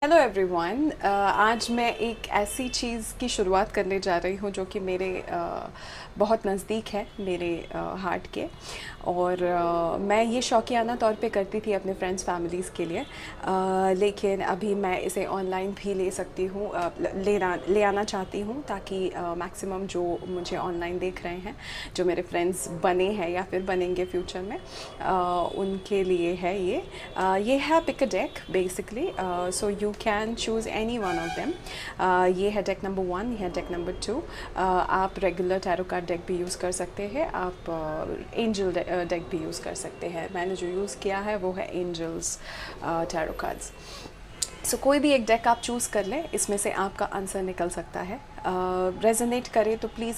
Hello everyone. आज मैं एक ऐसी चीज़ की शुरुआत करने जा रही हूँ जो कि मेरे बहुत नज़दीक है मेरे हार्ट के। और मैं ये शौकियाना तौर पे करती थी अपने फ्रेंड्स फैमिलीज़ के लिए, लेकिन अभी मैं इसे ऑनलाइन भी ले सकती हूँ, ले आना चाहती हूँ ताकि मैक्सिमम जो मुझे ऑनलाइन देख रहे हैं, जो मेरे फ्रेंड्स बने हैं या फिर बनेंगे फ्यूचर में, उनके लिए है ये है pick a deck basically. So you can choose any one of them. ये है डेक नंबर 1, ये है डेक नंबर 2। आप रेगुलर टैरो कार्ड डेक भी यूज़ कर सकते हैं, आप एंजल डेक भी यूज़ कर सकते हैं। मैंने जो यूज़ किया है वो है एंजल्स टैरो कार्ड्स। सो कोई भी एक डेक आप चूज़ कर लें, इसमें से आपका आंसर निकल सकता है। रेजोनेट करे तो प्लीज़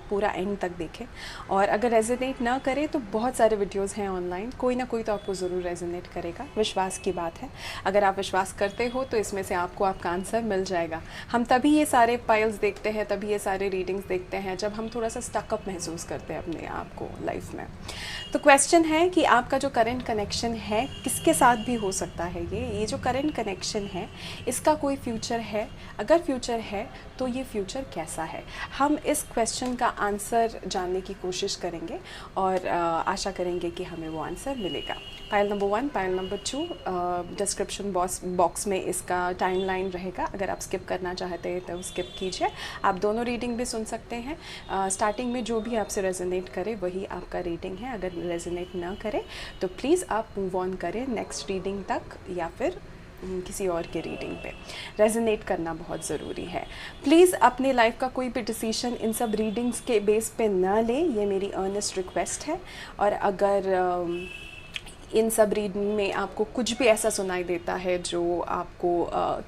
पूरा एंड तक देखें, और अगर रेजोनेट ना करे तो बहुत सारे वीडियोस हैं ऑनलाइन, कोई ना कोई तो आपको ज़रूर रेजोनेट करेगा। विश्वास की बात है, अगर आप विश्वास करते हो तो इसमें से आपको आपका आंसर मिल जाएगा। हम तभी ये सारे पाइल्स देखते हैं, तभी ये सारे रीडिंग्स देखते हैं जब हम थोड़ा सा स्टकअप महसूस करते हैं अपने आप को लाइफ में। तो क्वेश्चन है कि आपका जो करंट कनेक्शन है किसके साथ भी हो सकता है। ये जो करंट कनेक्शन है इसका कोई फ्यूचर है? अगर फ्यूचर है तो ये फ्यूचर कैसा है? हम इस क्वेश्चन का आंसर जानने की कोशिश करेंगे और आशा करेंगे कि हमें वो आंसर मिलेगा। Pile number 1, pile number 2, description box में इसका टाइमलाइन रहेगा। अगर आप स्किप करना चाहते हैं तो स्किप कीजिए। आप दोनों रीडिंग भी सुन सकते हैं। स्टार्टिंग में जो भी आपसे रेजोनेट करे वही आपका रीडिंग है। अगर रेजोनेट ना करे तो प्लीज़ आप मूव ऑन करें नेक्स्ट रीडिंग तक, या फिर किसी और के रीडिंग पे। रेजोनेट करना बहुत ज़रूरी है। प्लीज़ अपने लाइफ का कोई भी डिसीजन इन सब रीडिंग्स के बेस पे ना लें, ये मेरी अर्नेस्ट रिक्वेस्ट है। और अगर इन सब रीडिंग में आपको कुछ भी ऐसा सुनाई देता है जो आपको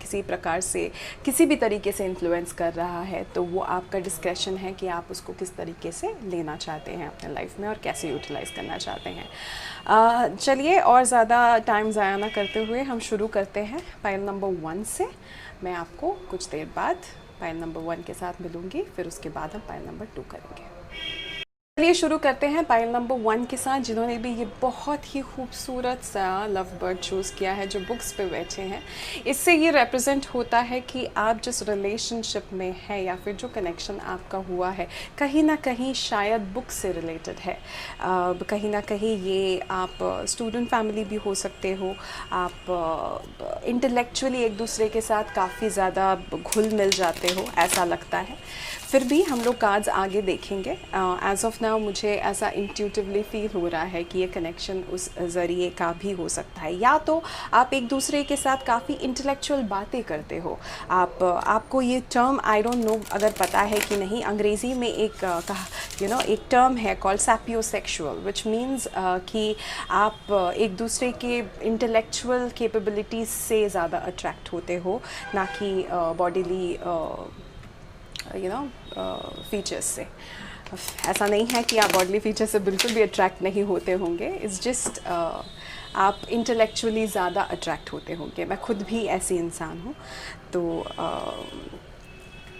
किसी प्रकार से किसी भी तरीके से इन्फ्लुएंस कर रहा है, तो वो आपका डिस्क्रेशन है कि आप उसको किस तरीके से लेना चाहते हैं अपने लाइफ में और कैसे यूटिलाइज़ करना चाहते हैं। चलिए, और ज़्यादा टाइम ज़ाया ना करते हुए हम शुरू करते हैं पाइल नंबर 1 से। मैं आपको कुछ देर बाद पाइल नंबर 1 के साथ मिलूँगी, फिर उसके बाद हम पाइल नंबर 2 करेंगे। चलिए शुरू करते हैं पाइल नंबर 1 के साथ, जिन्होंने भी ये बहुत ही खूबसूरत सा लव बर्ड चूज़ किया है, जो बुक्स पे बैठे हैं। इससे ये रिप्रेजेंट होता है कि आप जिस रिलेशनशिप में है या फिर जो कनेक्शन आपका हुआ है, कहीं ना कहीं शायद बुक से रिलेटेड है। कहीं ना कहीं ये आप स्टूडेंट फैमिली भी हो सकते हो, आप इंटेलेक्चुअली एक दूसरे के साथ काफ़ी ज़्यादा घुल मिल जाते हो, ऐसा लगता है। फिर भी हम लोग कार्ड्स आगे देखेंगे। एज ऑफ नाउ मुझे ऐसा इंट्यूटिवली फील हो रहा है कि ये कनेक्शन उस ज़रिए का भी हो सकता है, या तो आप एक दूसरे के साथ काफ़ी इंटेलेक्चुअल बातें करते हो। आपको ये टर्म आई डोंट नो अगर पता है कि नहीं, अंग्रेज़ी में एक एक टर्म है कॉल्ड सैपियोसेक्सुअल, विच मीन्स कि आप एक दूसरे के इंटेलेक्चुअल कैपेबिलिटीज़ से ज़्यादा अट्रैक्ट होते हो, ना कि बॉडीली फीचर्स से। ऐसा नहीं है कि आप बॉडली फीचर से बिल्कुल भी अट्रैक्ट नहीं होते होंगे, इट्स जस्ट आप इंटेलेक्चुअली ज़्यादा अट्रैक्ट होते होंगे। मैं खुद भी ऐसी इंसान हूँ। तो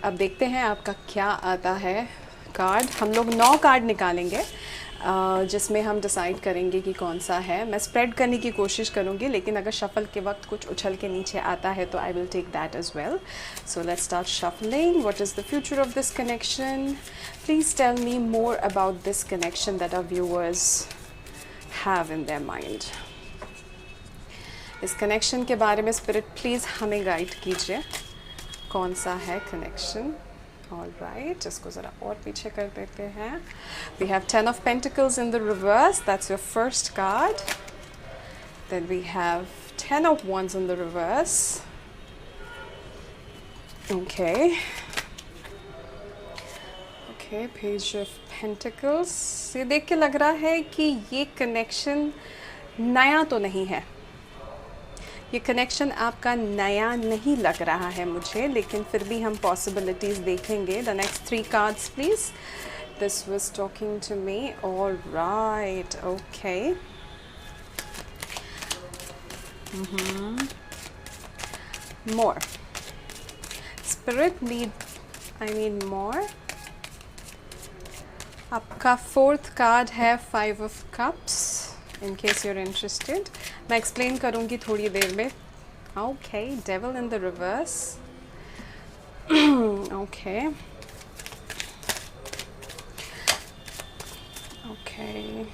अब देखते हैं आपका क्या आता है कार्ड। हम लोग 9 कार्ड निकालेंगे, जिसमें हम डिसाइड करेंगे कि कौन सा है। मैं स्प्रेड करने की कोशिश करूँगी, लेकिन अगर शफल के वक्त कुछ उछल के नीचे आता है तो I will take that as well. So let's start shuffling. What is the future of this connection? Please tell me more about this connection that our viewers have in their mind. इस connection के बारे में spirit please हमें guide कीजिए, कौन सा है connection. All right, इसको ज़रा और पीछे कर देते हैं। We have 10 of Pentacles in the reverse. That's your first card. Then we have 10 of Wands in the reverse. Okay. Okay, Page of Pentacles. ये देख के लग रहा है कि ये कनेक्शन नया तो नहीं है। ये कनेक्शन आपका नया नहीं लग रहा है मुझे, लेकिन फिर भी हम पॉसिबिलिटीज़ देखेंगे। The next 3 cards please. This was talking to me. All right, okay. More spirit need more. आपका 4th कार्ड है 5 of cups, in case you're interested. मैं एक्सप्लेन करूँगी थोड़ी देर में Okay, devil in the reverse. Okay. Okay.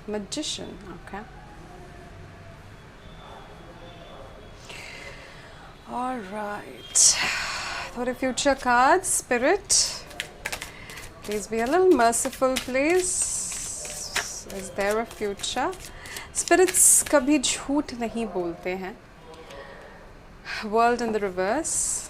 Magician. Okay. All right. For the future cards, Spirit, please be a little merciful, please. Is there a future? Spirits कभी झूठ नहीं बोलते हैं. World in the reverse.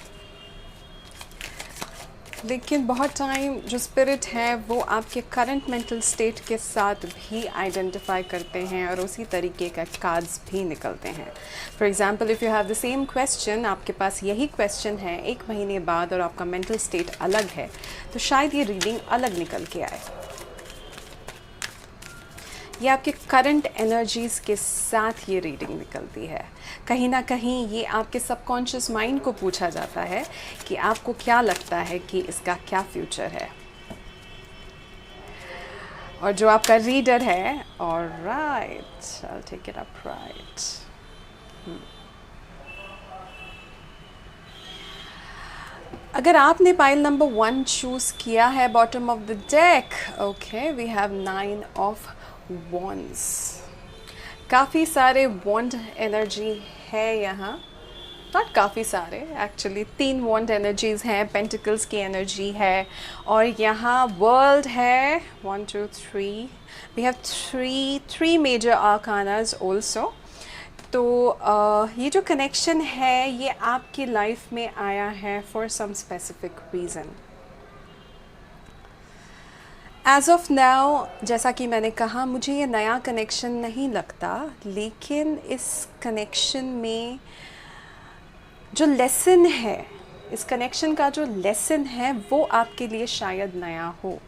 लेकिन बहुत time जो spirit है वो आपके करंट मेंटल स्टेट के साथ भी आइडेंटिफाई करते हैं और उसी तरीके का कार्ड्स भी निकलते हैं. For example, if you have the same question, आपके पास यही क्वेश्चन है 1 महीने बाद और आपका मेंटल स्टेट अलग है, तो शायद ये रीडिंग अलग निकल के आए. ये आपके करंट एनर्जीज़ के साथ ये रीडिंग निकलती है. कहीं ना कहीं ये आपके सबकॉन्शियस माइंड को पूछा जाता है कि आपको क्या लगता है कि इसका क्या फ्यूचर है. और जो आपका रीडर है, alright, I will take it up right. अगर आपने पाइल नंबर 1 चूज़ किया है bottom of the deck, okay, we have 9 of wands. काफ़ी सारे वॉन्ड एनर्जी है यहाँ, नॉट काफ़ी सारे, एक्चुअली 3 वॉन्ड एनर्जीज़ हैं, पेंटिकल्स की एनर्जी है, और यहाँ वर्ल्ड है. 1 2 3, we have 3 major arcanas also. तो ये जो कनेक्शन है ये आपकी लाइफ में आया है for some specific reason. As of now, जैसा कि मैंने कहा, मुझे ये नया कनेक्शन नहीं लगता, लेकिन इस कनेक्शन में जो लेसन है, इस कनेक्शन का जो लेसन है वो आपके लिए शायद नया हो.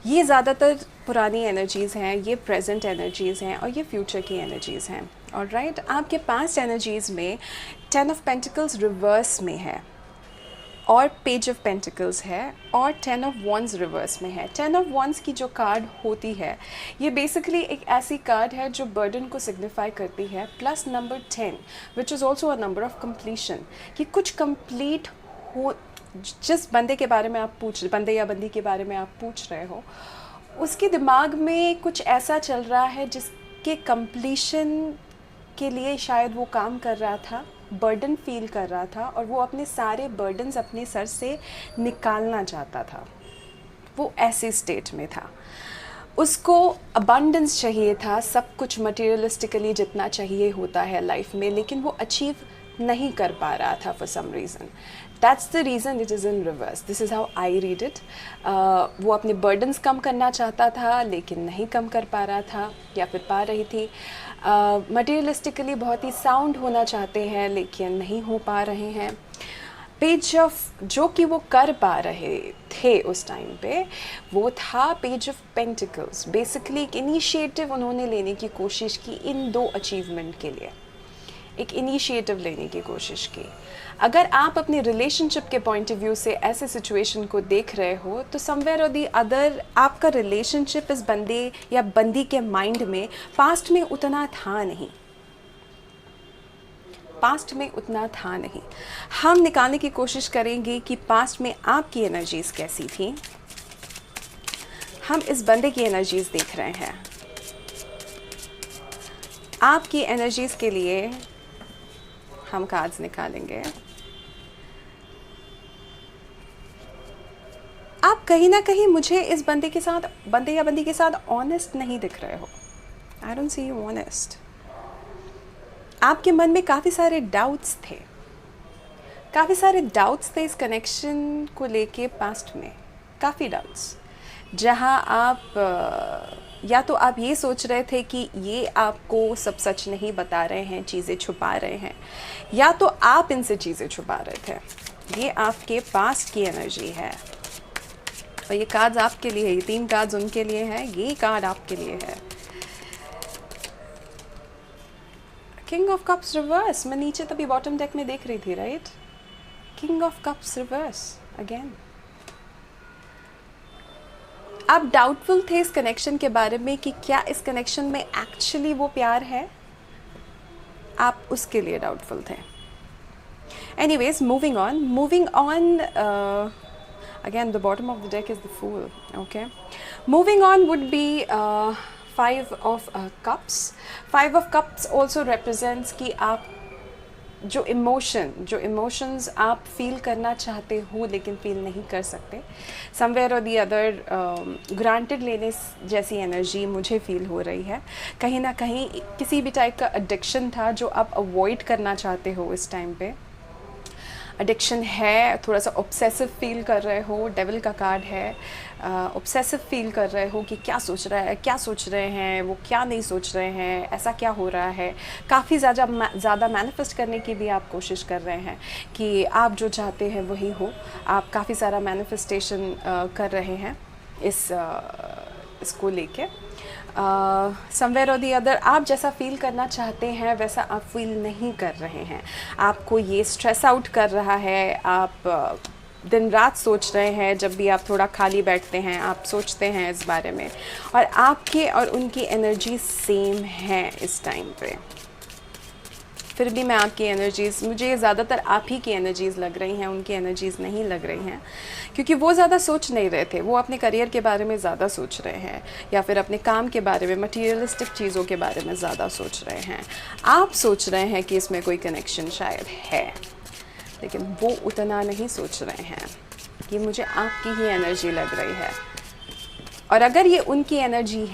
ये ज़्यादातर पुरानी एनर्जीज़ हैं, ये प्रेजेंट एनर्जीज़ हैं, और ये फ्यूचर की एनर्जीज़ हैं. ऑलराइट, आपके पास्ट एनर्जीज़ में 10 ऑफ पेंटिकल्स रिवर्स में है, और पेज ऑफ पेंटिकल्स है, और 10 ऑफ वॉन्ड्स रिवर्स में है. 10 ऑफ वॉन्ड्स की जो कार्ड होती है ये बेसिकली एक ऐसी कार्ड है जो बर्डन को सिग्निफाई करती है, plus number 10 which is also a number of completion, कि कुछ कंप्लीट हो. जिस बंदे के बारे में आप बंदे या बंदी के बारे में आप पूछ रहे हो, उसके दिमाग में कुछ ऐसा चल रहा है जिसके कंप्लीशन के लिए शायद वो काम कर रहा था, बर्डन फील कर रहा था, और वो अपने सारे बर्डन्स अपने सर से निकालना चाहता था. वो ऐसे स्टेट में था, उसको अबंडेंस चाहिए था, सब कुछ मटेरियलिस्टिकली जितना चाहिए होता है लाइफ में, लेकिन वो अचीव नहीं कर पा रहा था for some reason. That's the reason it is in reverse. This is how I read it. वो अपने बर्डन्स कम करना चाहता था लेकिन नहीं कम कर पा रहा था, या फिर पा रही थी. मटेरियलिस्टिकली बहुत ही साउंड होना चाहते हैं लेकिन नहीं हो पा रहे हैं. पेज ऑफ जो कि वो कर पा रहे थे उस टाइम पे, वो था पेज ऑफ पेंटिकल्स. बेसिकली एक इनिशिएटिव उन्होंने लेने की कोशिश की इन 2 अचीवमेंट के लिए, एक इनिशिएटिव लेने की कोशिश की. अगर आप अपने रिलेशनशिप के पॉइंट ऑफ व्यू से ऐसे सिचुएशन को देख रहे हो, तो समवेयर और दी अदर आपका रिलेशनशिप इस बंदे या बंदी के माइंड में पास्ट में उतना था नहीं. पास्ट में उतना था नहीं. हम निकालने की कोशिश करेंगे कि पास्ट में आपकी एनर्जीज़ कैसी थी. हम इस बंदे की एनर्जीज़ देख रहे हैं. आपकी एनर्जीज़ के लिए हम कार्ड्स निकालेंगे. आप कहीं ना कहीं मुझे इस बंदे के साथ, बंदे या बंदी के साथ ऑनेस्ट नहीं दिख रहे हो. I don't see you honest. आपके मन में काफ़ी सारे डाउट्स थे, काफ़ी सारे डाउट्स थे इस कनेक्शन को लेके. पास्ट में काफ़ी डाउट्स, जहाँ आप या तो आप ये सोच रहे थे कि ये आपको सब सच नहीं बता रहे हैं, चीज़ें छुपा रहे हैं, या तो आप इनसे चीज़ें छुपा रहे थे. ये आपके पास्ट की एनर्जी है, और ये कार्ड्स आपके लिए है. ये 3 कार्ड्स उनके लिए हैं, ये कार्ड आपके लिए है. King of cups reverse. मैं नीचे तभी बॉटम डेक में देख रही थी, right. King of cups reverse again. आप डाउटफुल थे इस कनेक्शन के बारे में कि क्या इस कनेक्शन में एक्चुअली वो प्यार है. आप उसके लिए डाउटफुल थे। Anyways, moving on, again the bottom of the deck is the Fool. Okay, moving on would be Five of Cups. Five of Cups also represents कि आप जो इमोशंस आप फील करना चाहते हो लेकिन फील नहीं कर सकते, समवेयर और दी अदर ग्रांटेड लेने जैसी एनर्जी मुझे फील हो रही है। कहीं ना कहीं किसी भी टाइप का एडिक्शन था जो आप अवॉइड करना चाहते हो इस टाइम पे, एडिक्शन है, थोड़ा सा ऑब्सेसिव फील कर रहे हो, डेविल का कार्ड है, ऑब्सेसिव फील कर रहे हो कि क्या सोच रहे हैं वो, क्या नहीं सोच रहे हैं, ऐसा क्या हो रहा है। काफ़ी ज़्यादा मैनिफेस्ट करने की भी आप कोशिश कर रहे हैं कि आप जो चाहते हैं वही हो। आप काफ़ी सारा मैनिफेस्टेशन कर रहे हैं इसको लेके। समवेयर और दी अदर आप जैसा फील करना चाहते हैं वैसा आप फील नहीं कर रहे हैं। आपको ये स्ट्रेस आउट कर रहा है। आप दिन रात सोच रहे हैं, जब भी आप थोड़ा खाली बैठते हैं आप सोचते हैं इस बारे में, और आपके और उनकी एनर्जी सेम है इस टाइम पे। फिर भी मैं आपकी एनर्जीज़, मुझे ज़्यादातर आप ही की एनर्जीज़ लग रही हैं, उनकी एनर्जीज़ नहीं लग रही हैं, क्योंकि वो ज़्यादा सोच नहीं रहे थे। वो अपने करियर के बारे में ज़्यादा सोच रहे हैं, या फिर अपने काम के बारे में, मटीरियलिस्टिक चीज़ों के बारे में ज़्यादा सोच रहे हैं। आप सोच रहे हैं कि इसमें कोई कनेक्शन शायद है, लेकिन वो उतना नहीं सोच रहे हैं। कि मुझे आपकी ही एनर्जी लग रही है, और अगर ये उनकी एनर्जी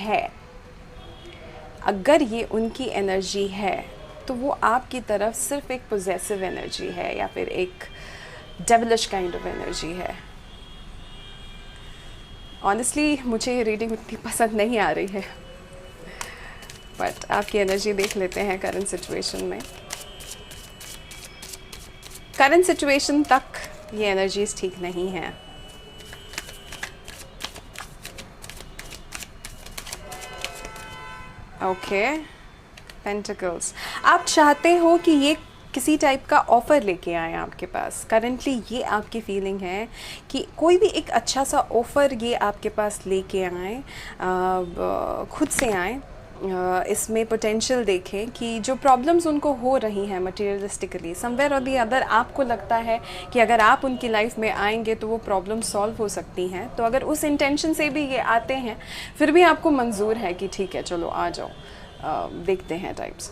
है, तो वो आपकी तरफ सिर्फ एक पोजेसिव एनर्जी है, या फिर एक डेविलिश काइंड ऑफ एनर्जी है। ऑनेस्टली मुझे ये रीडिंग उतनी पसंद नहीं आ रही है, बट आपकी एनर्जी देख लेते हैं करंट सिचुएशन में। करंट सिचुएशन तक ये एनर्जीज ठीक नहीं है। ओके, पेंटिकल्स, आप चाहते हो कि ये किसी टाइप का ऑफ़र लेके आए आपके पास। करेंटली ये आपकी फीलिंग है कि कोई भी एक अच्छा सा ऑफ़र ये आपके पास लेके आए, खुद से आए, इसमें पोटेंशियल देखें कि जो प्रॉब्लम्स उनको हो रही हैं मटेरियलिस्टिकली, समवेयर और दी अदर आपको लगता है कि अगर आप उनकी लाइफ में आएंगे तो वो प्रॉब्लम सॉल्व हो सकती हैं। तो अगर उस इंटेंशन से भी ये आते हैं, फिर भी आपको मंजूर है कि ठीक है चलो आ जाओ, देखते हैं टाइप्स।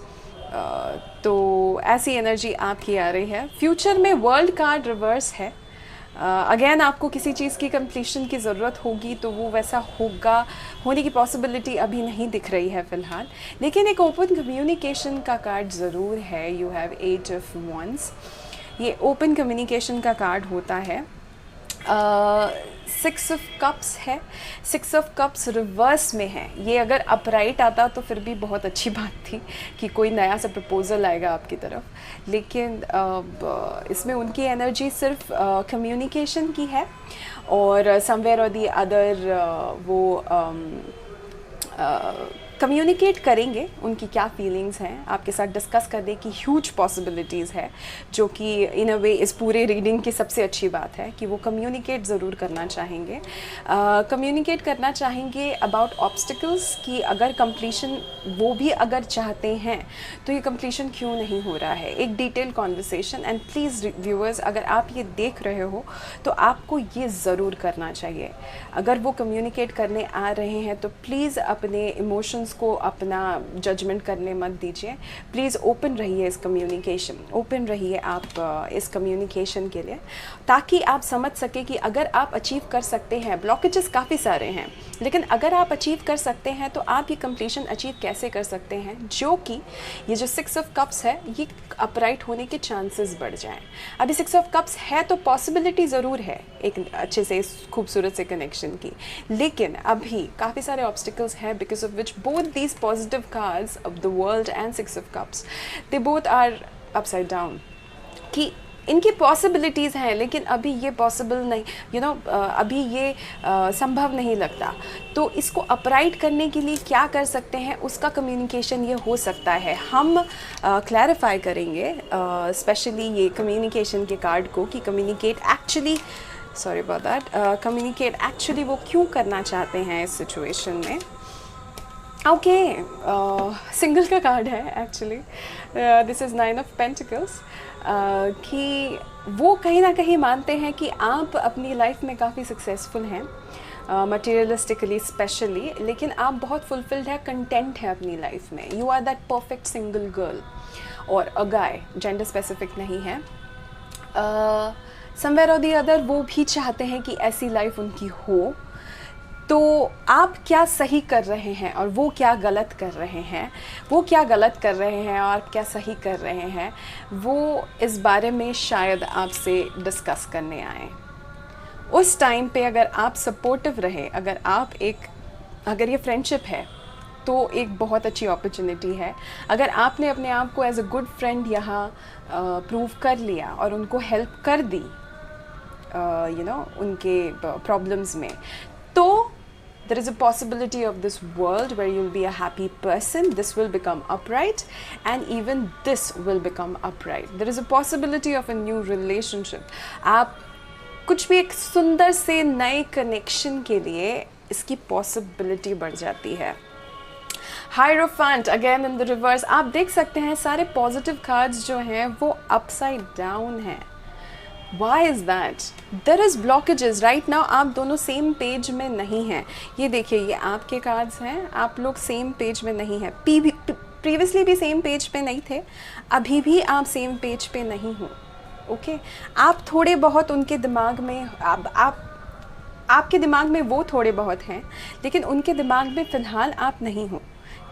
तो ऐसी एनर्जी आपकी आ रही है। फ्यूचर में वर्ल्ड कार्ड रिवर्स है। अगेन आपको किसी चीज़ की कंप्लीशन की ज़रूरत होगी तो वो वैसा होने की पॉसिबिलिटी अभी नहीं दिख रही है फ़िलहाल, लेकिन एक ओपन कम्युनिकेशन का कार्ड ज़रूर है। यू हैव 8 ऑफ wands, ये ओपन कम्युनिकेशन का कार्ड होता है। 6 ऑफ कप्स है, 6 ऑफ कप्स रिवर्स में है। ये अगर अपराइट आता तो फिर भी बहुत अच्छी बात थी कि कोई नया सा प्रपोज़ल आएगा आपकी तरफ, लेकिन इसमें उनकी एनर्जी सिर्फ कम्युनिकेशन की है, और समवेयर और दी अदर वो कम्युनिकेट करेंगे उनकी क्या फीलिंग्स हैं, आपके साथ डिस्कस करने की ह्यूज पॉसिबिलिटीज़ है, जो कि इन अ वे इस पूरे रीडिंग की सबसे अच्छी बात है कि वो कम्युनिकेट ज़रूर करना चाहेंगे। कम्युनिकेट करना चाहेंगे अबाउट ऑब्स्टिकल्स, कि अगर कंप्लीशन वो भी अगर चाहते हैं तो ये कंप्लीशन क्यों नहीं हो रहा है। एक detail conversation, and please viewers अगर आप ये देख रहे हो तो आपको ये ज़रूर करना चाहिए। अगर वो कम्युनिकेट करने आ रहे हैं तो प्लीज़ अपने इमोशंस को अपना जजमेंट करने मत दीजिए। प्लीज़ ओपन रहिए ओपन रहिए आप इस कम्युनिकेशन के लिए, ताकि आप समझ सके कि अगर आप अचीव कर सकते हैं, ब्लॉकेजेस काफ़ी सारे हैं, लेकिन अगर आप अचीव कर सकते हैं तो आप ये कंप्लीशन अचीव कैसे कर सकते हैं, जो कि ये जो 6 ऑफ कप्स है ये अपराइट होने के चांसेस बढ़ जाएं। अभी 6 ऑफ कप्स है तो पॉसिबिलिटी ज़रूर है एक अच्छे से खूबसूरत से कनेक्शन की, लेकिन अभी काफ़ी सारे ऑब्स्टिकल्स हैं, because of which both these positive cards of the world and 6 of cups, they both are upside down, कि इनकी पॉसिबिलिटीज़ हैं लेकिन अभी ये पॉसिबल नहीं, अभी ये संभव नहीं लगता। तो इसको अपराइट करने के लिए क्या कर सकते हैं, उसका कम्युनिकेशन ये हो सकता है। हम क्लैरिफाई करेंगे स्पेशली ये कम्युनिकेशन के कार्ड को, कि कम्युनिकेट एक्चुअली वो क्यों करना चाहते हैं इस सिचुएशन में। ओके, सिंगल का कार्ड है actually. This is 9 of pentacles. कि वो कहीं ना कहीं मानते हैं कि आप अपनी लाइफ में काफ़ी सक्सेसफुल हैं, मटेरियलिस्टिकली स्पेशली, लेकिन आप बहुत फुलफिल्ड है, कंटेंट है अपनी लाइफ में। You are that perfect single girl और अ गाय, जेंडर स्पेसिफिक नहीं है। समवेयर और दी अदर वो भी चाहते हैं कि ऐसी लाइफ उनकी हो। तो आप क्या सही कर रहे हैं और वो क्या गलत कर रहे हैं, वो क्या गलत कर रहे हैं और क्या सही कर रहे हैं, वो इस बारे में शायद आपसे डिस्कस करने आए। उस टाइम पे अगर आप सपोर्टिव रहे, अगर ये फ्रेंडशिप है तो एक बहुत अच्छी अपॉर्चुनिटी है। अगर आपने अपने आप को एज अ गुड फ्रेंड यहाँ प्रूव कर लिया और उनको हेल्प कर दी उनके प्रॉब्लम्स में, तो there is a possibility of this world where you'll be a happy person. This will become upright, and even this will become upright. There is a possibility of a new relationship. आप कुछ भी एक सुंदर से नए connection के लिए इसकी पॉसिबिलिटी बढ़ जाती है। Hierophant again in the reverse. आप देख सकते हैं सारे पॉजिटिव कार्ड्स जो हैं वो अपसाइड डाउन हैं। Why is that? There is blockages right now. आप दोनों सेम पेज में नहीं हैं। ये देखिए, ये आपके कार्ड्स हैं, आप लोग सेम पेज में नहीं हैं। प्रीवियसली भी सेम पेज पे नहीं थे, अभी भी आप सेम पेज पे नहीं हो। ओके, आप थोड़े बहुत उनके दिमाग में, आपके दिमाग में वो थोड़े बहुत हैं, लेकिन उनके दिमाग में फ़िलहाल आप नहीं हो,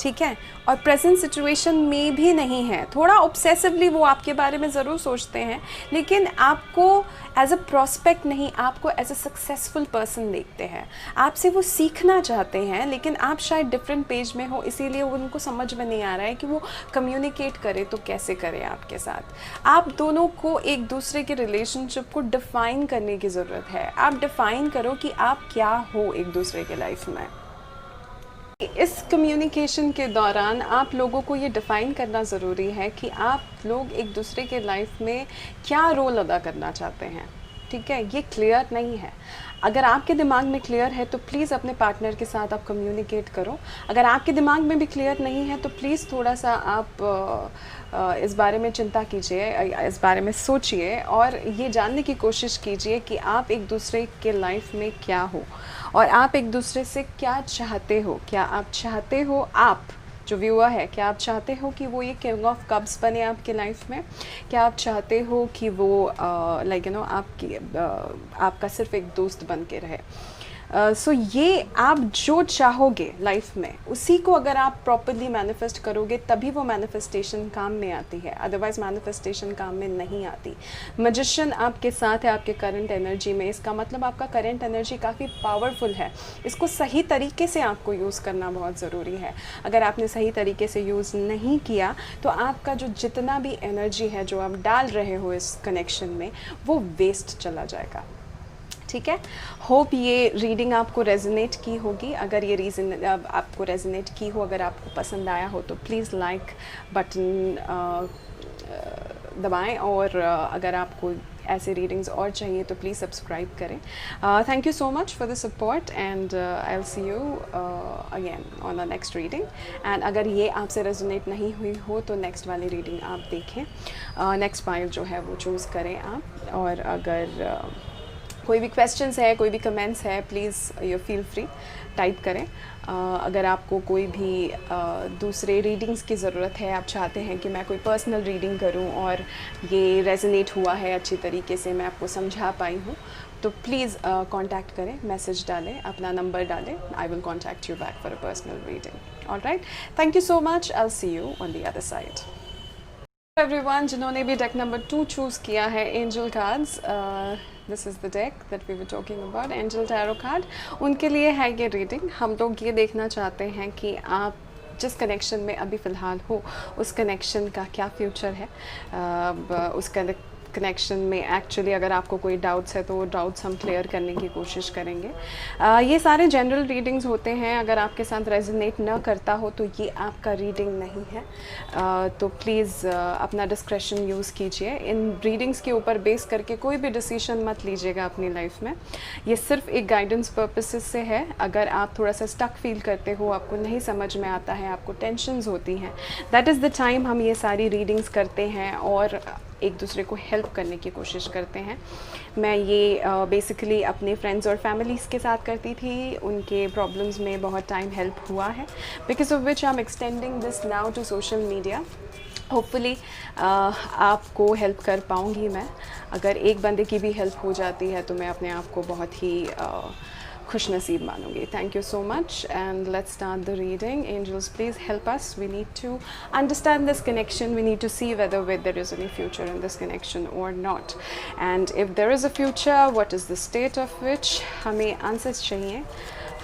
ठीक है। और प्रेजेंट सिचुएशन में भी नहीं है। थोड़ा ऑब्सेसिवली वो आपके बारे में ज़रूर सोचते हैं, लेकिन आपको एज अ प्रॉस्पेक्ट नहीं, आपको एज अ सक्सेसफुल पर्सन देखते हैं। आपसे वो सीखना चाहते हैं, लेकिन आप शायद डिफरेंट पेज में हो, इसीलिए उनको समझ में नहीं आ रहा है कि वो कम्युनिकेट करे तो कैसे करे आपके साथ। आप दोनों को एक दूसरे के रिलेशनशिप को डिफ़ाइन करने की ज़रूरत है। आप डिफ़ाइन करो कि आप क्या हो एक दूसरे के लाइफ में। इस कम्युनिकेशन के दौरान आप लोगों को ये डिफ़ाइन करना ज़रूरी है कि आप लोग एक दूसरे के लाइफ में क्या रोल अदा करना चाहते हैं, ठीक है। ये क्लियर नहीं है। अगर आपके दिमाग में क्लियर है तो प्लीज़ अपने पार्टनर के साथ आप कम्युनिकेट करो। अगर आपके दिमाग में भी क्लियर नहीं है तो प्लीज़ थोड़ा सा आप इस बारे में चिंता कीजिए, इस बारे में सोचिए और ये जानने की कोशिश कीजिए कि आप एक दूसरे के लाइफ में क्या हो और आप एक दूसरे से क्या चाहते हो। क्या आप चाहते हो, आप जो व्यूअर है, क्या आप चाहते हो कि वो ये किंग ऑफ कप्स बने आपके लाइफ में? क्या आप चाहते हो कि वो आपका सिर्फ एक दोस्त बन के रहे? सो ये आप जो चाहोगे लाइफ में, उसी को अगर आप प्रॉपरली मैनिफेस्ट करोगे तभी वो मैनिफेस्टेशन काम में आती है, अदरवाइज़ मैनिफेस्टेशन काम में नहीं आती। मैजिशियन आपके साथ है आपके करंट एनर्जी में, इसका मतलब आपका करंट एनर्जी काफ़ी पावरफुल है। इसको सही तरीके से आपको यूज़ करना बहुत ज़रूरी है। अगर आपने सही तरीके से यूज़ नहीं किया तो आपका जो जितना भी एनर्जी है जो आप डाल रहे हो इस कनेक्शन में, वो वेस्ट चला जाएगा, ठीक है। होप ये रीडिंग आपको रेजोनेट की होगी। अगर ये रीज़न आपको रेजोनेट की हो, अगर आपको पसंद आया हो तो प्लीज़ लाइक बटन दबाएं और अगर आपको ऐसे रीडिंग्स और चाहिए तो प्लीज़ सब्सक्राइब करें। Thank you so much for the support and I will see you again on the next reading. And अगर ये आपसे रेजोनेट नहीं हुई हो तो नेक्स्ट वाली रीडिंग आप देखें, नेक्स्ट फाइल जो है वो चूज़ करें आप। और अगर कोई भी क्वेश्चंस है, कोई भी कमेंट्स है, please you feel free type करें। अगर आपको कोई भी दूसरे रीडिंग्स की ज़रूरत है, आप चाहते हैं कि मैं कोई पर्सनल रीडिंग करूं और ये रेजोनेट हुआ है अच्छी तरीके से, मैं आपको समझा पाई हूँ, तो प्लीज़ कांटेक्ट करें, मैसेज डालें, अपना नंबर डालें। I will contact you back for a personal reading. Alright, thank you so much. I will see you on the other side. Everyone, जिन्होंने भी डेक नंबर 2 चूज़ किया है, angel cards, this is the deck that we were talking about, angel tarot card, उनके लिए है ये reading. हम लोग ये देखना चाहते हैं कि आप जिस कनेक्शन में अभी फ़िलहाल हो उस कनेक्शन का क्या फ्यूचर है, उस कनेक्शन में एक्चुअली अगर आपको कोई डाउट्स है तो वो डाउट्स हम क्लियर करने की कोशिश करेंगे। ये सारे जनरल रीडिंग्स होते हैं, अगर आपके साथ रेजोनेट न करता हो तो ये आपका रीडिंग नहीं है। तो प्लीज़ अपना डिस्क्रेशन यूज़ कीजिए। इन रीडिंग्स के ऊपर बेस करके कोई भी डिसीजन मत लीजिएगा अपनी लाइफ में। ये सिर्फ एक गाइडेंस पर्पसेस से है। अगर आप थोड़ा सा स्टक फील करते हो, आपको नहीं समझ में आता है, आपको टेंशन्स होती हैं, दैट इज़ द टाइम हम ये सारी रीडिंग्स करते हैं और एक दूसरे को हेल्प करने की कोशिश करते हैं। मैं ये बेसिकली अपने फ्रेंड्स और फैमिलीज़ के साथ करती थी, उनके प्रॉब्लम्स में बहुत टाइम हेल्प हुआ है, because of which I am extending this now to social media. Hopefully आपको हेल्प कर पाऊँगी मैं। अगर एक बंदे की भी हेल्प हो जाती है तो मैं अपने आप को बहुत ही खुश नसीब मानूंगी। Thank you so much and let's start the reading. Angels please help us, we need to understand this connection, we need to see whether there is any future in this connection और not, and if there is a future what is the state of which. हमें answers चाहिए,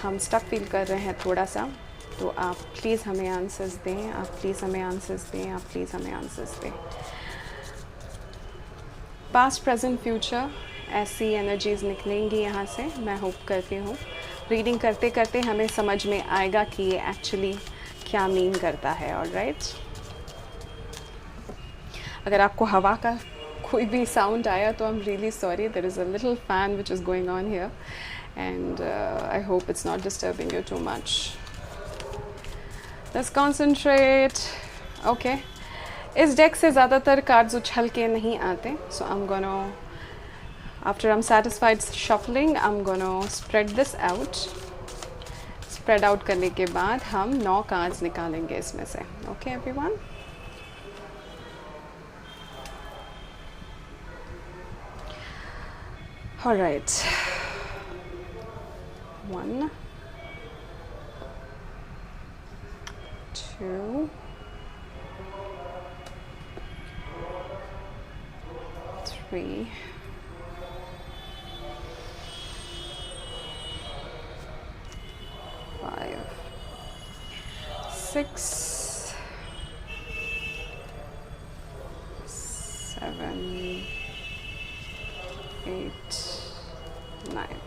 हम stuck feel कर रहे हैं थोड़ा सा, तो आप प्लीज़ हमें आंसर्स दें, आप प्लीज़ हमें आंसर्स दें, आप प्लीज़ हमें आंसर्स दें। पास्ट प्रेजेंट फ्यूचर ऐसी एनर्जीज़ निकलेंगी यहाँ से, मैं होप करती हूँ। रीडिंग करते करते हमें समझ में आएगा कि ये एक्चुअली क्या मीन करता है। ऑलराइट, अगर आपको हवा का कोई भी साउंड आया तो I am really sorry, there is a little fan which is going on here and I hope it's not disturbing you too much. Let's concentrate. Okay, इस डेक से ज़्यादातर कार्ड्स उछल के नहीं आते, so I am gonna, after I'm satisfied shuffling, I'm gonna spread this out. Spread out करने के बाद हम 9 कार्ड्स निकालेंगे इसमें से। Okay everyone? All right. 1, 2, 3, 5, 6, 7, 8, 9.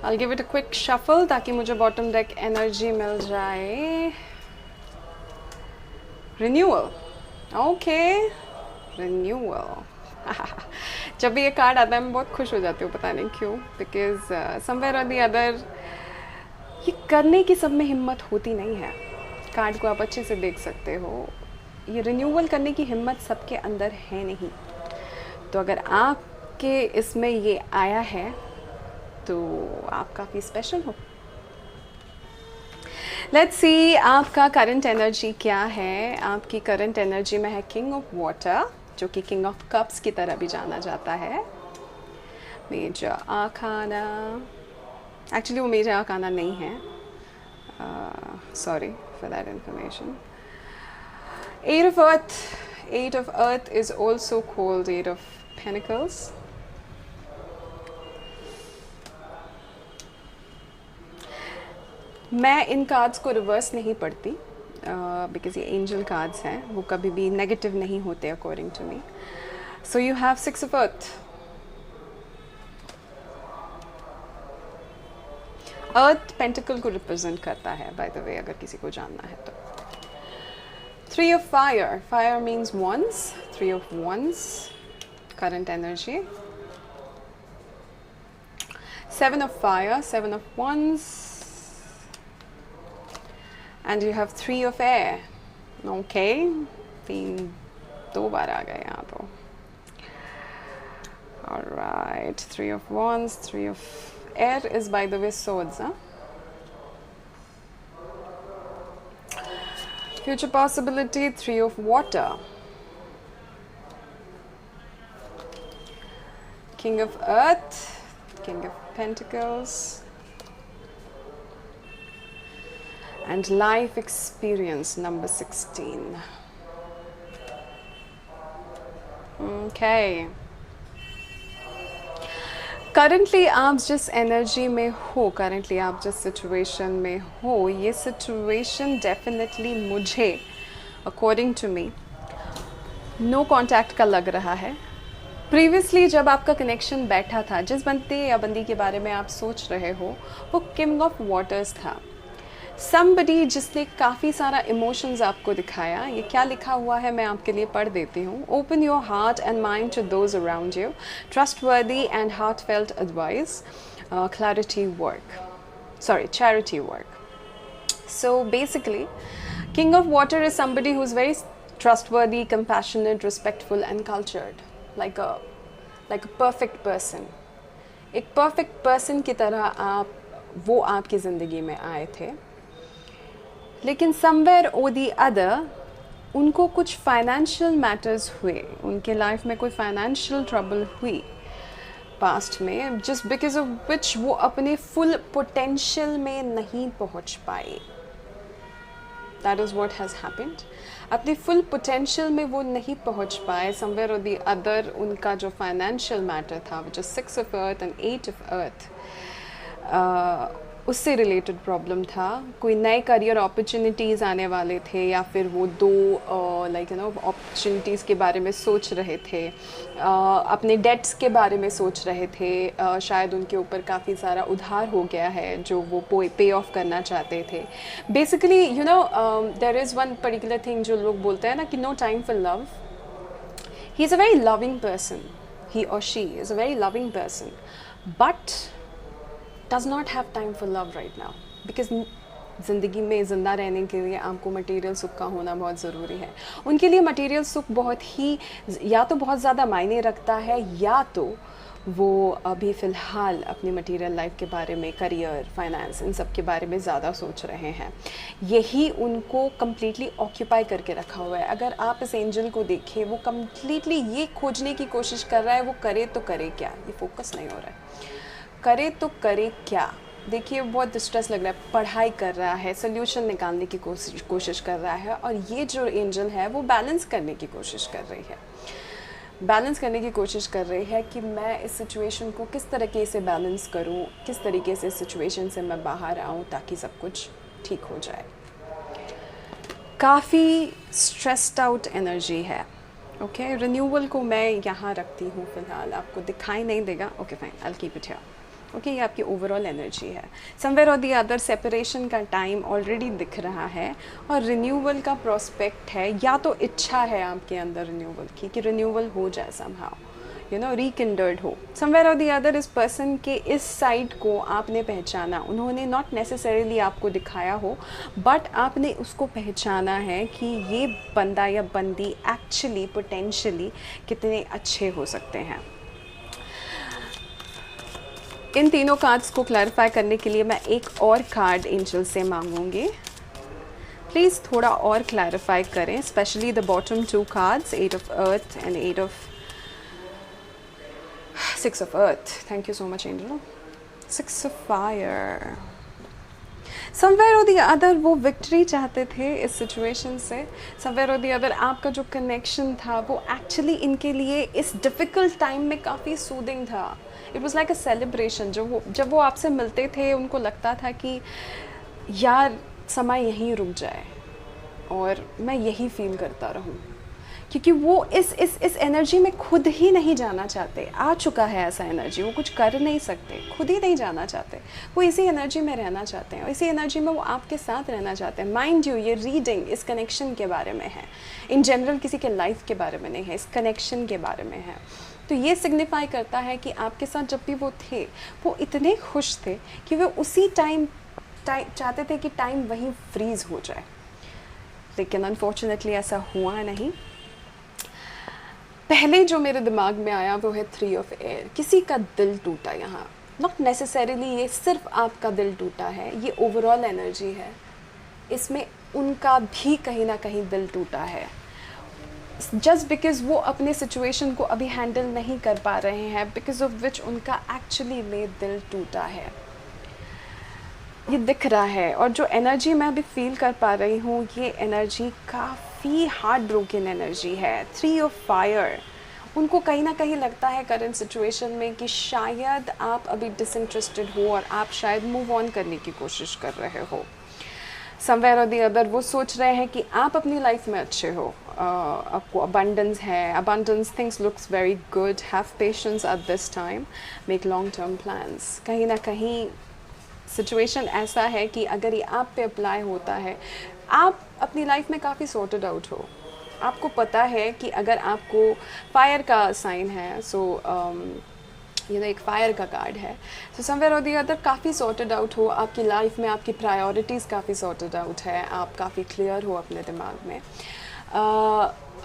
I'll give it a quick shuffle ताकि मुझे बॉटम डेक एनर्जी मिल जाए। Renewal, okay, renewal. जब भी ये कार्ड आता है मैं बहुत खुश हो जाती हूँ, पता नहीं क्यों, बिकॉज समवेयर और दी अदर ये करने की सब में हिम्मत होती नहीं है। कार्ड को आप अच्छे से देख सकते हो, ये रिन्यूअल करने की हिम्मत सबके अंदर है नहीं। तो अगर आपके इसमें ये आया है तो आप काफ़ी स्पेशल हो। लेट्स सी आपका करंट एनर्जी क्या है। आपकी करंट एनर्जी में है किंग ऑफ वाटर, जो कि किंग ऑफ कप्स की तरह भी जाना जाता है। मेजर आर्काना, एक्चुअली वो मेजर आर्काना नहीं है, sorry for that information. Eight of earth, eight of earth is also called eight of pentacles. मैं इन कार्ड्स को रिवर्स नहीं पढ़ती बिकॉज ये एंजल कार्ड्स हैं, वो कभी भी नेगेटिव नहीं होते according to me. So you have 6 of earth. Earth pentacle को रिप्रेजेंट करता है, बाय द वे, अगर किसी को जानना है तो। 3 of fire, fire means wands, 3 of wands current energy. 7 of fire, 7 of wands, and you have 3 of air. Okay, 2 बार आ गए यहाँ तो। All right, 3 of wands, 3 of air is by the way swords, huh? Future possibility, 3 of water. King of earth, King of pentacles. And life experience, number 16. Okay. Currently आप जिस energy में हो, currently आप जिस सिचुएशन में हो, ये situation definitely मुझे, according to me, no contact का लग रहा है। प्रीवियसली जब आपका कनेक्शन बैठा था, जिस बंदे या बंदी के बारे में आप सोच रहे हो, वो किंग ऑफ वाटर्स था। समबडी जिसने काफ़ी सारा इमोशंस आपको दिखाया। ये क्या लिखा हुआ है मैं आपके लिए पढ़ देती हूँ। Open your heart and mind to those around you, trustworthy and heartfelt advice, clarity work, sorry charity work. So basically, King of Water is somebody who's very trustworthy, compassionate, respectful, and cultured, like a perfect person. एक perfect person की तरह वो आपकी ज़िंदगी में आए थे, लेकिन somewhere or the other उनको कुछ financial matters हुए, उनके लाइफ में कोई financial trouble हुई पास्ट में, just because of which वो अपने full potential में नहीं पहुँच पाए। That is what has happened. अपनी फुल पोटेंशियल में वो नहीं पहुंच पाए। समवेयर और दी अदर उनका जो फाइनेंशियल मैटर था, जो 6 of earth and 8 of earth, उससे रिलेटेड प्रॉब्लम था। कोई नए करियर अपॉर्चुनिटीज़ आने वाले थे, या फिर वो दो अपॉर्चुनिटीज़ के बारे में सोच रहे थे, अपने डेट्स के बारे में सोच रहे थे। शायद उनके ऊपर काफ़ी सारा उधार हो गया है जो वो पे ऑफ करना चाहते थे। Basically there is one particular thing जो लोग बोलते हैं ना कि no time for love. He is a very loving person, he और she is a very loving person, but does not have time for love right now, because ज़िंदगी में ज़िंदा रहने के लिए आपको मटेरियल सुख का होना बहुत ज़रूरी है। उनके लिए मटेरियल सुख बहुत ही या तो बहुत ज़्यादा मायने रखता है, या तो वो अभी फ़िलहाल अपनी मटेरियल लाइफ के बारे में, करियर, फाइनेंस, इन सब के बारे में ज़्यादा सोच रहे हैं। यही उनको कम्प्लीटली ऑक्यूपाई करके रखा हुआ है। अगर आप इस एंजल को देखें, वो कम्प्लीटली ये खोजने की कोशिश कर रहा है वो करे तो करे क्या, ये फोकस नहीं हो रहा है। करे तो करे क्या, देखिए बहुत स्ट्रेस लग रहा है, पढ़ाई कर रहा है, सोल्यूशन निकालने की कोशिश कर रहा है, और ये जो एंजल है वो बैलेंस करने की कोशिश कर रही है। बैलेंस करने की कोशिश कर रही है कि मैं इस सिचुएशन को किस तरीके से बैलेंस करूं, किस तरीके से इस सिचुएशन से मैं बाहर आऊं ताकि सब कुछ ठीक हो जाए। काफ़ी स्ट्रेस्ड आउट एनर्जी है। ओके, रिन्यूअल को मैं यहाँ रखती हूँ फ़िलहाल, आपको दिखाई नहीं देगा। Okay fine, I will keep it here. Okay, ये आपकी ओवरऑल एनर्जी है। समवेयर और दी अदर सेपरेशन का टाइम ऑलरेडी दिख रहा है, और रिन्यूअल का प्रोस्पेक्ट है, या तो इच्छा है आपके अंदर रिन्यूअल की कि रिन्यूअल हो जाए समहाउ, रिकिंडर्ड हो। समवेयर और दी अदर इस पर्सन के इस साइड को आपने पहचाना, उन्होंने नॉट नेसेसरीली आपको दिखाया हो, बट आपने उसको पहचाना है कि ये बंदा या बंदी एक्चुअली पोटेंशियली कितने अच्छे हो सकते हैं। इन तीनों कार्ड्स को क्लैरिफाई करने के लिए मैं एक और कार्ड एंजल से मांगूंगी। प्लीज़ थोड़ा और क्लैरिफाई करें, specially the bottom 2 cards, 8 of earth and 8 of 6 of earth. Thank you so much, angel. 6 of fire. Somewhere or the other वो विक्ट्री चाहते थे इस सिचुएशन से। Somewhere or the other आपका जो कनेक्शन था वो एक्चुअली इनके लिए इस डिफ़िकल्ट टाइम में काफ़ी सूदिंग था। It was like a celebration. जब वो आपसे मिलते थे उनको लगता था कि यार समय यहीं रुक जाए और मैं यही फील करता रहूं, क्योंकि वो इस एनर्जी में खुद ही नहीं जाना चाहते। आ चुका है ऐसा एनर्जी, वो कुछ कर नहीं सकते, खुद ही नहीं जाना चाहते, वो इसी एनर्जी में रहना चाहते हैं और इसी एनर्जी में वो आपके साथ रहना चाहते हैं। माइंड यू, ये रीडिंग इस कनेक्शन के बारे में है, इन जनरल किसी के लाइफ के बारे में नहीं है, इस कनेक्शन के बारे में है। तो ये सिग्निफाई करता है कि आपके साथ जब भी वो थे वो इतने खुश थे कि वे उसी टाइम चाहते थे कि टाइम वहीं फ्रीज़ हो जाए, लेकिन अनफॉर्चुनेटली ऐसा हुआ नहीं। पहले जो मेरे दिमाग में आया वो है 3 ऑफ एयर। किसी का दिल टूटा यहाँ, नॉट नेसेसरीली ये सिर्फ आपका दिल टूटा है, ये ओवरऑल एनर्जी है, इसमें उनका भी कहीं ना कहीं दिल टूटा है। जस्ट बिकॉज वो अपने सिचुएशन को अभी हैंडल नहीं कर पा रहे हैं, बिकॉज ऑफ विच उनका एक्चुअली में दिल टूटा है, ये दिख रहा है। और जो एनर्जी मैं अभी फील कर पा रही हूँ, ये एनर्जी काफ़ी हार्ट ब्रोकन एनर्जी है। 3 ऑफ फायर, उनको कहीं ना कहीं लगता है करंट सिचुएशन में कि शायद आप अभी डिसइंटरेस्टेड हो और आप शायद मूव ऑन करने की कोशिश कर रहे हो। समवेयर और दी अदर वो सोच रहे हैं कि आप अपनी लाइफ में अच्छे हो, आपको abundance है, abundance things looks very good, have patience at this time, make long term plans. कहीं ना कहीं सिचुएशन ऐसा है कि अगर ये आप पे अप्लाई होता है, आप अपनी लाइफ में काफ़ी सॉर्टेड आउट हो, आपको पता है कि अगर आपको फायर का साइन है, सो एक फायर का कार्ड है, सो समवेयर और दी अदर काफ़ी सॉर्टेड आउट हो, आपकी लाइफ में आपकी प्रायोरिटीज़ काफ़ी सॉर्टेड आउट है, आप काफ़ी क्लियर हो अपने दिमाग में।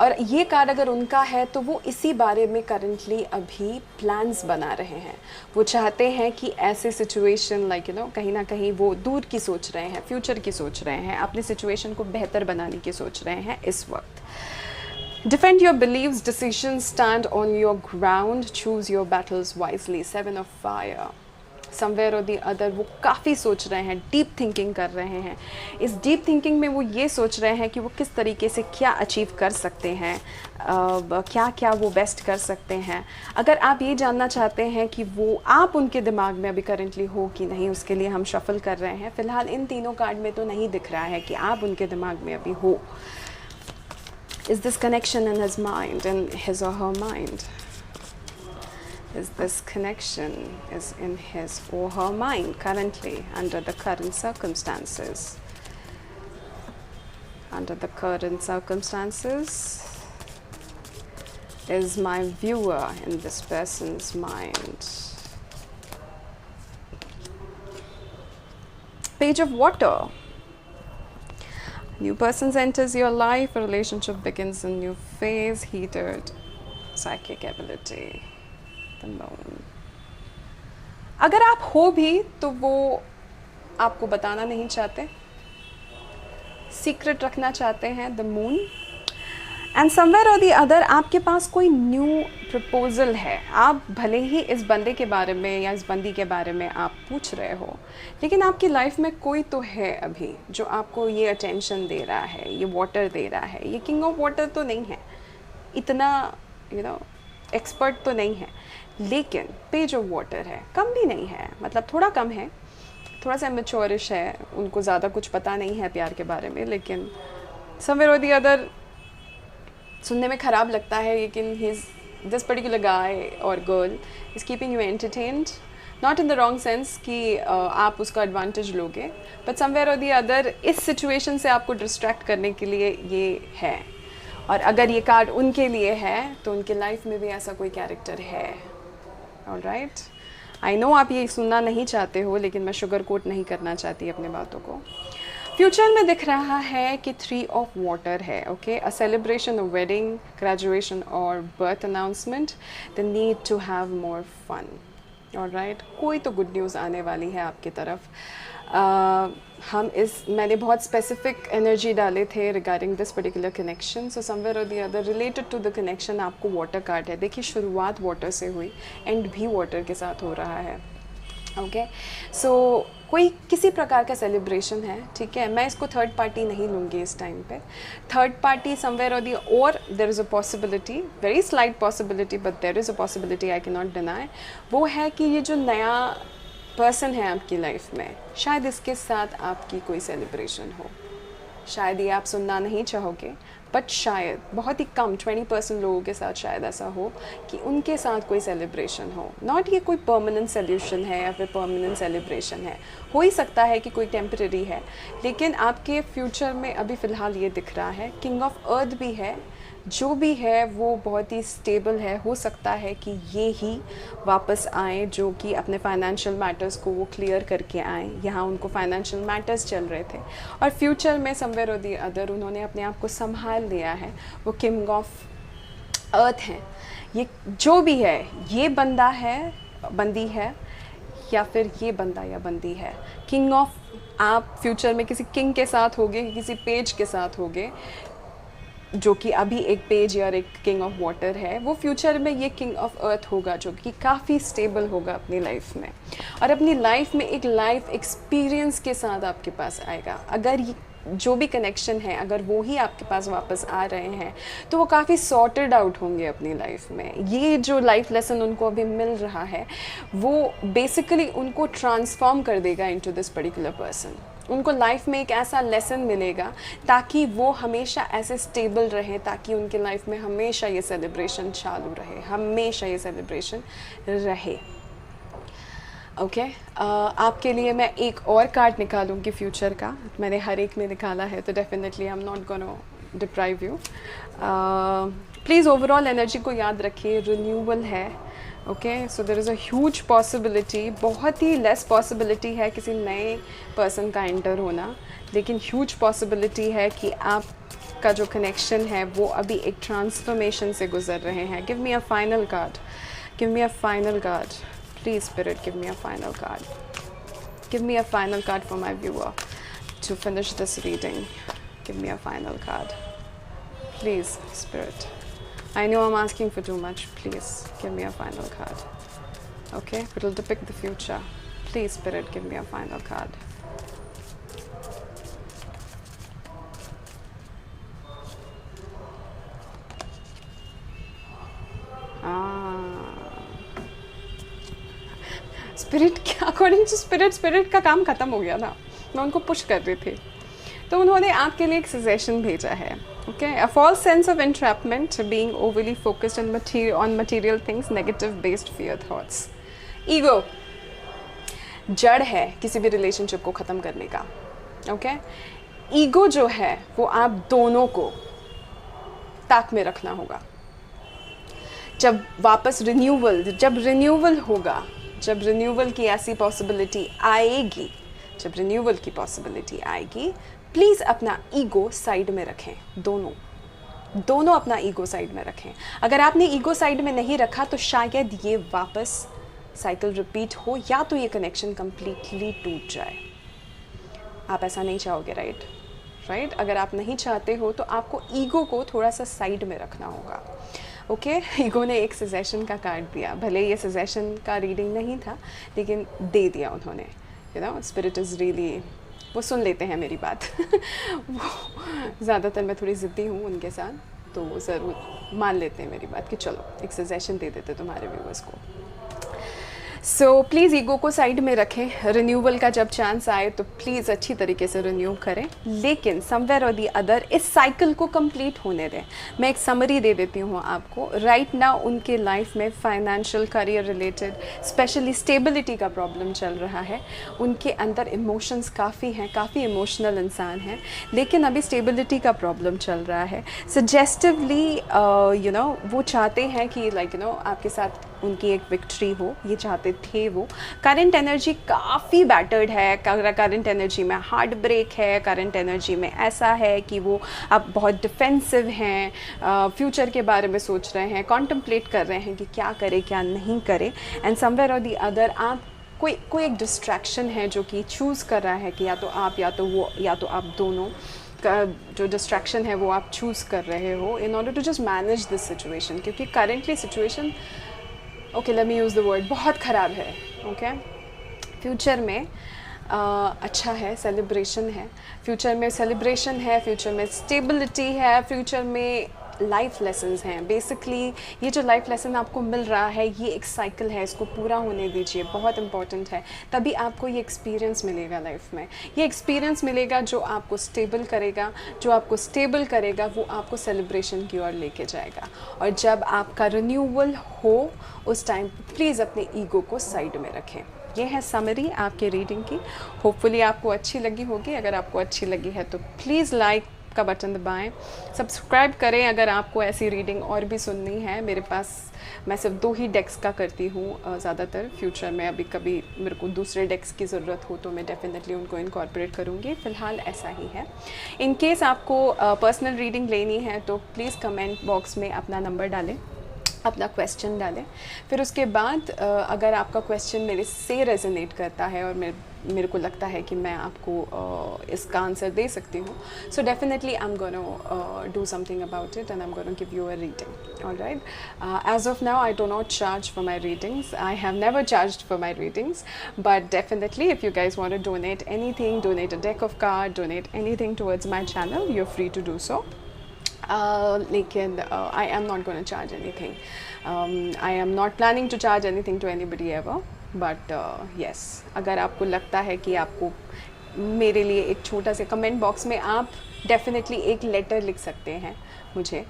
और ये कार्ड अगर उनका है तो वो इसी बारे में करंटली अभी प्लान्स बना रहे हैं। वो चाहते हैं कि ऐसे सिचुएशन कहीं ना कहीं वो दूर की सोच रहे हैं, फ्यूचर की सोच रहे हैं, अपनी सिचुएशन को बेहतर बनाने की सोच रहे हैं इस वक्त। Defend your beliefs, decisions, stand on your ground, choose your battles wisely. 7 of fire. Somewhere or the other वो काफ़ी सोच रहे हैं, डीप थिंकिंग कर रहे हैं। इस डीप थिंकिंग में वो ये सोच रहे हैं कि वो किस तरीके से क्या अचीव कर सकते हैं, क्या क्या वो बेस्ट कर सकते हैं। अगर आप ये जानना चाहते हैं कि वो आप उनके दिमाग में अभी करेंटली हो कि नहीं, उसके लिए हम शफल कर रहे हैं। फ़िलहाल इन तीनों कार्ड में तो नहीं दिख रहा है कि आप उनके दिमाग में अभी हो। Is this connection in his mind, in his or her mind? Is this connection is in his or her mind currently, under the current circumstances? Under the current circumstances, is my viewer in this person's mind? Page of water. New person enters your life, a relationship begins a new phase, heated psychic ability, the moon. अगर आप हो भी तो वो आपको बताना नहीं चाहते, सीक्रेट रखना चाहते हैं, द मून। एंड समवेयर और दी अदर आपके पास कोई न्यू प्रपोजल है। आप भले ही इस बंदे के बारे में या इस बंदी के बारे में आप पूछ रहे हो, लेकिन आपकी लाइफ में कोई तो है अभी जो आपको ये अटेंशन दे रहा है, ये वाटर दे रहा है। ये किंग ऑफ वाटर तो नहीं है, इतना एक्सपर्ट तो नहीं है, लेकिन पेज ऑफ वाटर है, कम भी नहीं है, मतलब थोड़ा कम है, थोड़ा सा मैच्योरिश है, उनको ज़्यादा कुछ पता नहीं है प्यार के बारे में, लेकिन समवेयर और दी अदर सुनने में ख़राब लगता है, लेकिन दिस पर्टिकुलर गाय और girl is keeping you entertained, not in the wrong sense कि आप उसका एडवांटेज लोगे, बट समवेयर और दी अदर इस सिचुएशन से आपको डिस्ट्रैक्ट करने के लिए ये है। और अगर ये कार्ड उनके लिए है तो उनके लाइफ में भी ऐसा कोई कैरेक्टर है। ऑलराइट, आई नो आप ये सुनना नहीं चाहते हो, लेकिन मैं शुगर कोट नहीं करना चाहती अपने बातों को। फ्यूचर में दिख रहा है कि 3 ऑफ वाटर है, okay, a celebration, a wedding, graduation और birth announcement, the need to have more fun. Alright, कोई तो गुड न्यूज़ आने वाली है आपकी तरफ। मैंने बहुत स्पेसिफिक एनर्जी डाले थे regarding this particular connection, so somewhere और the other related to the connection आपको वाटर कार्ड है। देखिए, शुरुआत वाटर से हुई, एंड भी वाटर के साथ हो रहा है। ओके, सो कोई किसी प्रकार का सेलिब्रेशन है, ठीक है। मैं इसको थर्ड पार्टी नहीं लूँगी इस टाइम पे। थर्ड पार्टी समवेयर और दी, और there is a possibility, very slight possibility, but there is a possibility, I can not deny, वो है कि ये जो नया पर्सन है आपकी लाइफ में, शायद इसके साथ आपकी कोई सेलिब्रेशन हो। शायद ये आप सुनना नहीं चाहोगे, बट शायद बहुत ही कम 20% लोगों के साथ शायद ऐसा हो कि उनके साथ कोई सेलिब्रेशन हो। नॉट ये कोई परमानेंट सोल्यूशन है या फिर परमानेंट सेलिब्रेशन है, हो ही सकता है कि कोई टेम्परेरी है, लेकिन आपके फ्यूचर में अभी फ़िलहाल ये दिख रहा है। किंग ऑफ अर्थ भी है, जो भी है वो बहुत ही स्टेबल है। हो सकता है कि ये ही वापस आए, जो कि अपने फाइनेंशियल मैटर्स को वो क्लियर करके आए। यहाँ उनको फाइनेंशियल मैटर्स चल रहे थे, और फ्यूचर में समवेयर और दी अदर उन्होंने अपने आप को संभाल लिया है। वो किंग ऑफ अर्थ हैं। ये जो भी है, ये बंदा है, बंदी है, या फिर ये बंदा या बंदी है। किंग ऑफ, आप फ्यूचर में किसी किंग के साथ होगे, किसी पेज के साथ होगे, जो कि अभी एक पेज या एक किंग ऑफ वाटर है। वो फ्यूचर में ये किंग ऑफ अर्थ होगा, जो कि काफ़ी स्टेबल होगा अपनी लाइफ में, और अपनी लाइफ में एक लाइफ एक्सपीरियंस के साथ आपके पास आएगा। अगर ये जो भी कनेक्शन है, अगर वो ही आपके पास वापस आ रहे हैं, तो वो काफ़ी सॉर्टेड आउट होंगे अपनी लाइफ में। ये जो लाइफ लेसन उनको अभी मिल रहा है, वो बेसिकली उनको ट्रांसफॉर्म कर देगा इनटू दिस पर्टिकुलर पर्सन। उनको लाइफ में एक ऐसा लेसन मिलेगा ताकि वो हमेशा ऐसे स्टेबल रहें, ताकि उनके लाइफ में हमेशा ये सेलिब्रेशन चालू रहे, हमेशा ये सेलिब्रेशन रहे। ओके आपके लिए मैं एक और कार्ड निकालूंगी फ्यूचर का। मैंने हर एक में निकाला है तो definitely I am not gonna deprive you. Please overall energy को याद रखिए, रिन्यूअल है। Okay so there is a huge possibility, बहुत ही लेस पॉसिबिलिटी है किसी नए पर्सन का एंटर होना, लेकिन ह्यूज पॉसिबिलिटी है कि आप का जो कनेक्शन है वो अभी एक ट्रांसफॉर्मेशन से गुजर रहे हैं। Give me a final card, give me a final card please spirit, give me a final card, give me a final card for my viewer to finish this reading. Give me a final card please spirit. I know I'm asking for too much. Please give me a final card. Okay, it'll depict the future. Please, Spirit, give me a final card. Spirit क्या, according to spirit का काम ख़त्म हो गया था, मैं उनको push कर रही थी, तो उन्होंने आपके लिए एक सजेशन भेजा है। Okay, a false sense of entrapment, being overly focused on material things, negative based fear thoughts. Ego जड़ है किसी भी रिलेशनशिप को ख़त्म करने का। ओके ईगो जो है वो आप दोनों को ताक में रखना होगा। जब वापस जब रिन्यूअल होगा, जब रिन्यूअल की ऐसी पॉसिबिलिटी आएगी, जब रिन्यूअल की पॉसिबिलिटी आएगी, प्लीज़ अपना ईगो साइड में रखें। दोनों अपना ईगो साइड में रखें। अगर आपने ईगो साइड में नहीं रखा तो शायद ये वापस साइकिल रिपीट हो, या तो ये कनेक्शन कंप्लीटली टूट जाए। आप ऐसा नहीं चाहोगे, राइट? अगर आप नहीं चाहते हो तो आपको ईगो को थोड़ा सा साइड में रखना होगा। ओके ईगो ने एक सजेशन का कार्ड दिया, भले ये सजेशन का रीडिंग नहीं था लेकिन दे दिया उन्होंने। स्पिरिट इज़ रियली, वो सुन लेते हैं मेरी बात वो ज़्यादातर मैं थोड़ी ज़िद्दी हूँ उनके साथ, तो वो ज़रूर मान लेते हैं मेरी बात कि चलो एक सजेशन दे देते तुम्हारे व्यूअर्स को। सो प्लीज़ ईगो को साइड में रखें। रिन्यूअल का जब चांस आए तो प्लीज़ अच्छी तरीके से रिन्यू करें, लेकिन समवेयर और दी अदर इस साइकिल को कंप्लीट होने दें। मैं एक समरी दे देती हूँ आपको। राइट नाउ उनके लाइफ में financial, career related, specially stability का प्रॉब्लम चल रहा है। उनके अंदर इमोशंस काफ़ी हैं, काफ़ी इमोशनल इंसान हैं, लेकिन अभी स्टेबिलिटी का प्रॉब्लम चल रहा है। सजेस्टिवली वो चाहते हैं कि आपके साथ उनकी एक विक्ट्री हो, ये चाहते थे वो। करंट एनर्जी काफ़ी बैटर्ड है, करंट एनर्जी में हार्ट ब्रेक है, करंट एनर्जी में ऐसा है कि वो अब बहुत डिफेंसिव हैं, फ्यूचर के बारे में सोच रहे हैं, कॉन्टम्पलेट कर रहे हैं कि क्या करे क्या नहीं करे। एंड समवेयर और दी अदर आप कोई एक डिस्ट्रैक्शन है जो कि चूज़ कर रहा है कि या तो आप या तो वो या तो आप दोनों का जो डिस्ट्रैक्शन है वो आप चूज़ कर रहे हो in order to just manage this situation. क्योंकि currently situation, okay let me use the word, बहुत ख़राब है। ओके फ्यूचर में अच्छा है, सेलिब्रेशन है, फ्यूचर में सेलिब्रेशन है, फ्यूचर में स्टेबिलिटी है, फ्यूचर में लाइफ लेसन्स हैं। बेसिकली ये जो लाइफ लेसन आपको मिल रहा है ये एक साइकिल है, इसको पूरा होने दीजिए, बहुत इंपॉर्टेंट है। तभी आपको ये एक्सपीरियंस मिलेगा लाइफ में, ये एक्सपीरियंस मिलेगा जो आपको स्टेबल करेगा, जो आपको स्टेबल करेगा वो आपको सेलिब्रेशन की ओर लेके जाएगा। और जब आपका रिन्यूअल हो उस टाइम प्लीज़ अपने ईगो को साइड में रखें। ये है समरी आपके रीडिंग की। होपफुली आपको अच्छी लगी होगी। अगर आपको अच्छी लगी है तो प्लीज़ लाइक का बटन दबाएं, सब्सक्राइब करें। अगर आपको ऐसी रीडिंग और भी सुननी है, मेरे पास मैं सिर्फ 2 ही डेक्स का करती हूँ ज़्यादातर। फ्यूचर में अभी कभी मेरे को दूसरे डेक्स की ज़रूरत हो तो मैं डेफिनेटली उनको इनकॉर्पोरेट करूँगी। फ़िलहाल ऐसा ही है। इन केस आपको पर्सनल रीडिंग लेनी है तो प्लीज़ कमेंट बॉक्स में अपना नंबर डालें, अपना क्वेश्चन डालें। फिर उसके बाद अगर आपका क्वेश्चन मेरे से रेजोनेट करता है और मेरे को लगता है कि मैं आपको इसका आंसर दे सकती हूँ, so definitely I am gonna do something about it and I am gonna give you a reading. Alright, as of now I do not charge for my readings, I have never charged for my readings, but definitely if you guys want to donate anything, donate a deck of card, donate anything towards my channel, you are free to do so. लेकिन I am not going to charge anything. I am not planning to charge anything to anybody ever. But yes, अगर आपको लगता है कि आपको मेरे लिए एक छोटा सा कमेंट बॉक्स में आप डेफिनेटली एक लेटर लिख सकते हैं मुझे।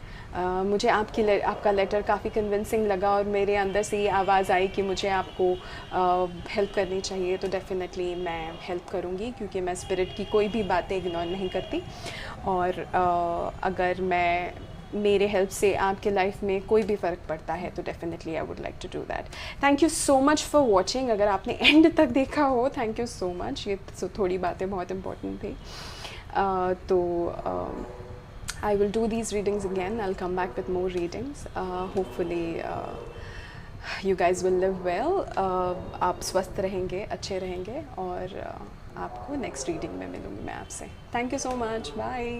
मुझे आपका लेटर काफ़ी कन्विंसिंग लगा और मेरे अंदर से ये आवाज़ आई कि मुझे आपको हेल्प करनी चाहिए, तो डेफ़िनेटली मैं हेल्प करूँगी, क्योंकि मैं स्पिरिट की कोई भी बातें इग्नोर नहीं करती। और अगर मेरे हेल्प से आपके लाइफ में कोई भी फ़र्क पड़ता है तो definitely I would like to do that. Thank you so much for watching. अगर आपने एंड तक देखा हो, थैंक यू सो मच। ये थोड़ी बातें बहुत इंपॉर्टेंट थी। I will do these readings again. I'll come back with more readings. Hopefully, you guys will live well. आप स्वस्थ रहेंगे, अच्छे रहेंगे, और आपको नेक्स्ट रीडिंग में मिलूँगी मैं आपसे। Thank you so much. Bye.